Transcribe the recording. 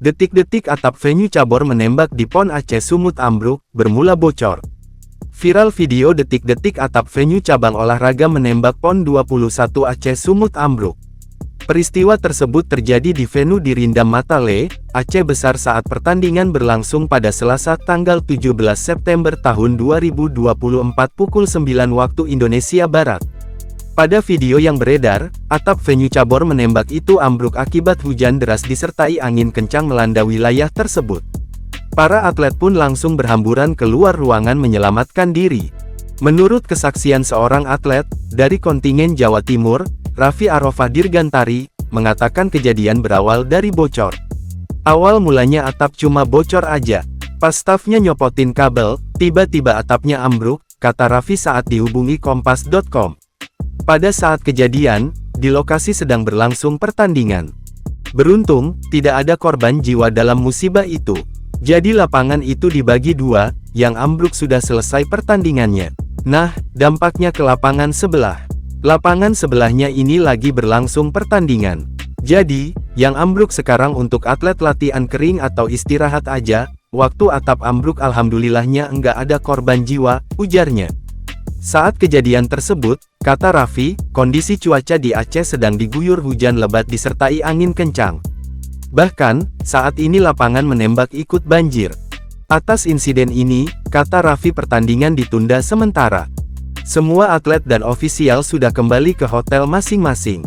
Detik-detik atap venue cabur menembak di PON Aceh Sumut ambruk, bermula bocor. Viral video detik-detik atap venue cabang olahraga menembak PON 21 Aceh Sumut ambruk. Peristiwa tersebut terjadi di venue di Rindam Matale, Aceh Besar saat pertandingan berlangsung pada Selasa tanggal 17 September tahun 2024 pukul 9 waktu Indonesia Barat. Pada video yang beredar, atap venue cabur menembak itu ambruk akibat hujan deras disertai angin kencang melanda wilayah tersebut. Para atlet pun langsung berhamburan keluar ruangan menyelamatkan diri. Menurut kesaksian seorang atlet, dari kontingen Jawa Timur, Raffi Arofah Dirgantari, mengatakan kejadian berawal dari bocor. Awal mulanya atap cuma bocor aja. Pas stafnya nyopotin kabel, tiba-tiba atapnya ambruk, kata Raffi saat dihubungi Kompas.com. Pada saat kejadian, di lokasi sedang berlangsung pertandingan. Beruntung, tidak ada korban jiwa dalam musibah itu. Jadi lapangan itu dibagi dua, yang ambruk sudah selesai pertandingannya. Nah, dampaknya ke lapangan sebelah. Lapangan sebelahnya ini lagi berlangsung pertandingan. Jadi, yang ambruk sekarang untuk atlet latihan kering atau istirahat aja. Waktu atap ambruk alhamdulillahnya enggak ada korban jiwa, ujarnya. Saat kejadian tersebut, kata Raffi, kondisi cuaca di Aceh sedang diguyur hujan lebat disertai angin kencang. Bahkan, saat ini lapangan menembak ikut banjir. Atas insiden ini, kata Raffi pertandingan ditunda sementara. Semua atlet dan ofisial sudah kembali ke hotel masing-masing.